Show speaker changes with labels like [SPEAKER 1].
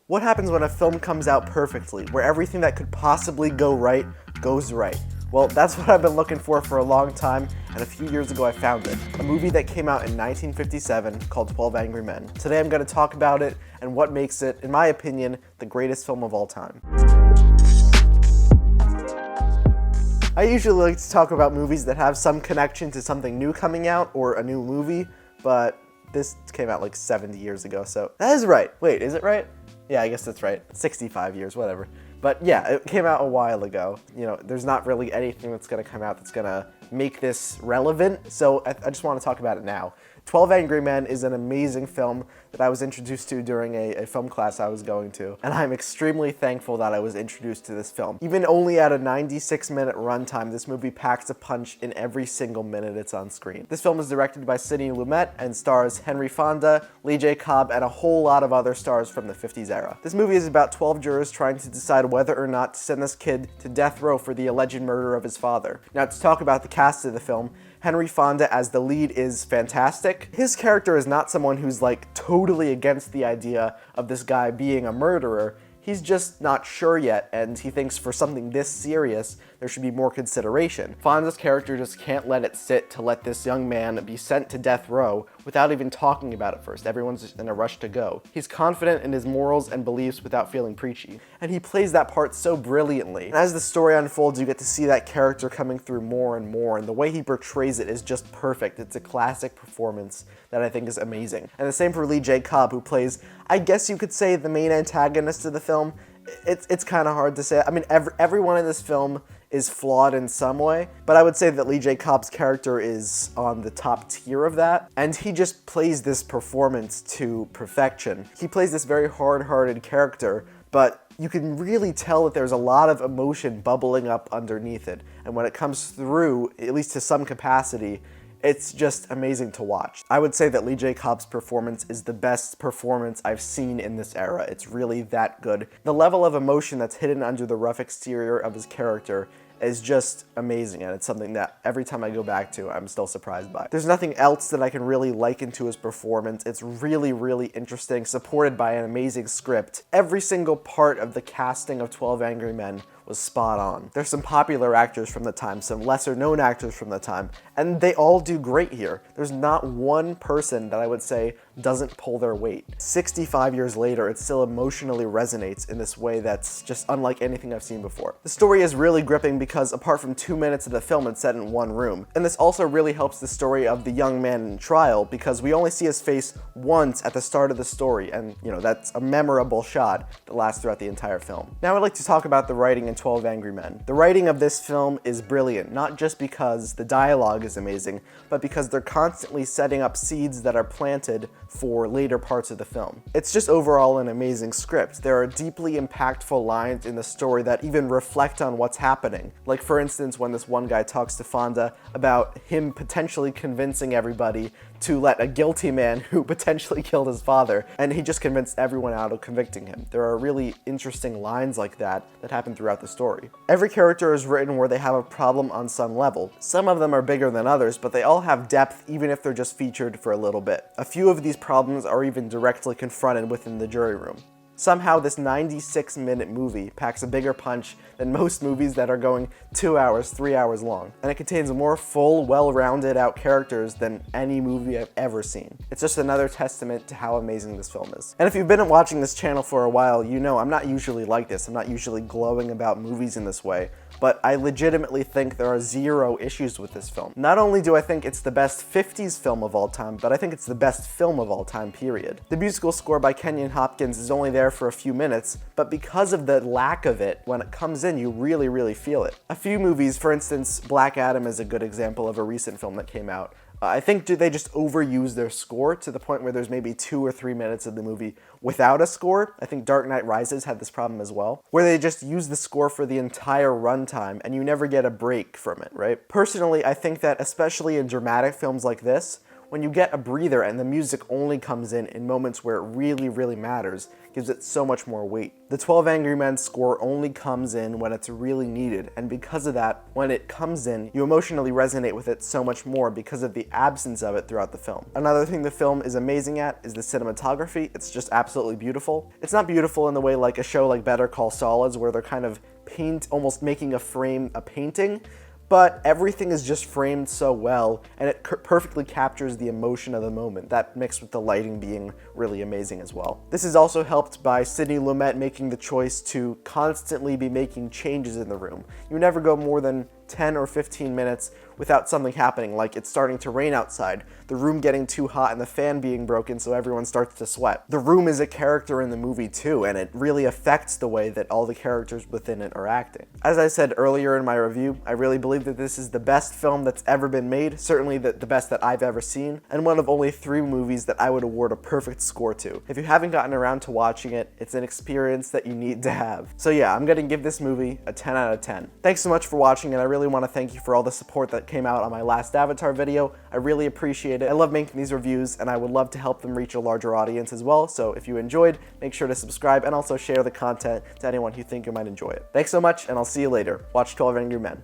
[SPEAKER 1] What happens when a film comes out perfectly, where everything that could possibly go right, goes right? Well, that's what I've been looking for a long time, and a few years ago I found it. A movie that came out in 1957 called 12 Angry Men. Today I'm going to talk about it and what makes it, in my opinion, the greatest film of all time. I usually like to talk about movies that have some connection to something new coming out or a new movie, but this came out like 70 years ago, so that is right. Wait, is it right? Yeah, I guess that's right. 65 years, whatever. But yeah, it came out a while ago. You know, there's not really anything that's gonna come out that's gonna make this relevant, so I just want to talk about it now. 12 Angry Men is an amazing film that I was introduced to during a film class I was going to, and I'm extremely thankful that I was introduced to this film. Even only at a 96-minute runtime, this movie packs a punch in every single minute it's on screen. This film is directed by Sidney Lumet and stars Henry Fonda, Lee J. Cobb, and a whole lot of other stars from the 50s era. This movie is about 12 jurors trying to decide whether or not to send this kid to death row for the alleged murder of his father. Now, to talk about the cast of the film, Henry Fonda as the lead is fantastic. His character is not someone who's like totally against the idea of this guy being a murderer. He's just not sure yet, and he thinks for something this serious, there should be more consideration. Fonda's character just can't let it sit to let this young man be sent to death row without even talking about it first. Everyone's in a rush to go. He's confident in his morals and beliefs without feeling preachy, and he plays that part so brilliantly. And as the story unfolds, you get to see that character coming through more and more, and the way he portrays it is just perfect. It's a classic performance that I think is amazing. And the same for Lee J. Cobb, who plays, I guess you could say, the main antagonist of the film. It's kind of hard to say. I mean, everyone in this film is flawed in some way, but I would say that Lee J. Cobb's character is on the top tier of that, and he just plays this performance to perfection. He plays this very hard-hearted character, but you can really tell that there's a lot of emotion bubbling up underneath it, and when it comes through, at least to some capacity, it's just amazing to watch. I would say that Lee J. Cobb's performance is the best performance I've seen in this era. It's really that good. The level of emotion that's hidden under the rough exterior of his character is just amazing, and it's something that every time I go back to, I'm still surprised by. There's nothing else that I can really liken to his performance. It's really, really interesting, supported by an amazing script. Every single part of the casting of 12 Angry Men was spot on. There's some popular actors from the time, some lesser known actors from the time, and they all do great here. There's not one person that I would say doesn't pull their weight. 65 years later, it still emotionally resonates in this way that's just unlike anything I've seen before. The story is really gripping because apart from 2 minutes of the film, it's set in one room. And this also really helps the story of the young man in trial because we only see his face once at the start of the story, and you know, that's a memorable shot that lasts throughout the entire film. Now I'd like to talk about the writing in 12 Angry Men. The writing of this film is brilliant, not just because the dialogue is amazing, but because they're constantly setting up seeds that are planted for later parts of the film. It's just overall an amazing script. There are deeply impactful lines in the story that even reflect on what's happening. Like for instance, when this one guy talks to Fonda about him potentially convincing everybody to let a guilty man who potentially killed his father, and he just convinced everyone out of convicting him. There are really interesting lines like that happen throughout the story. Every character is written where they have a problem on some level. Some of them are bigger than others, but they all have depth even if they're just featured for a little bit. A few of these problems are even directly confronted within the jury room. Somehow this 96-minute movie packs a bigger punch than most movies that are going 2 hours, 3 hours long. And it contains more full, well-rounded out characters than any movie I've ever seen. It's just another testament to how amazing this film is. And if you've been watching this channel for a while, you know I'm not usually like this. I'm not usually glowing about movies in this way, but I legitimately think there are zero issues with this film. Not only do I think it's the best 50s film of all time, but I think it's the best film of all time, period. The musical score by Kenyon Hopkins is only there for a few minutes, but because of the lack of it, when it comes in, you really, really feel it. A few movies, for instance, Black Adam is a good example of a recent film that came out. I think they just overuse their score to the point where there's maybe 2 or 3 minutes of the movie without a score. I think Dark Knight Rises had this problem as well, where they just use the score for the entire runtime and you never get a break from it, right? Personally, I think that especially in dramatic films like this, When you get a breather and the music only comes in moments where it really matters, gives it so much more weight. The 12 Angry Men score only comes in when it's really needed, and because of that, when it comes in, you emotionally resonate with it so much more because of the absence of it throughout the film. Another thing the film is amazing at is the cinematography. It's just absolutely beautiful. It's not beautiful in the way like a show like Better Call Saul is, where they're kind of almost making a frame a painting, but everything is just framed so well, and it perfectly captures the emotion of the moment, that mixed with the lighting being really amazing as well. This is also helped by Sidney Lumet making the choice to constantly be making changes in the room. You never go more than 10 or 15 minutes without something happening, like it's starting to rain outside, the room getting too hot, and the fan being broken so everyone starts to sweat. The room is a character in the movie too, and it really affects the way that all the characters within it are acting. As I said earlier in my review, I really believe that this is the best film that's ever been made, certainly the best that I've ever seen, and one of only 3 movies that I would award a perfect score to. If you haven't gotten around to watching it, it's an experience that you need to have. So yeah, I'm gonna give this movie a 10 out of 10. Thanks so much for watching, and I really want to thank you for all the support that came out on my last Avatar video. I really appreciate it. I love making these reviews, and I would love to help them reach a larger audience as well, so if you enjoyed, make sure to subscribe and also share the content to anyone who think you might enjoy it. Thanks so much, and I'll see you later. Watch 12 Angry Men.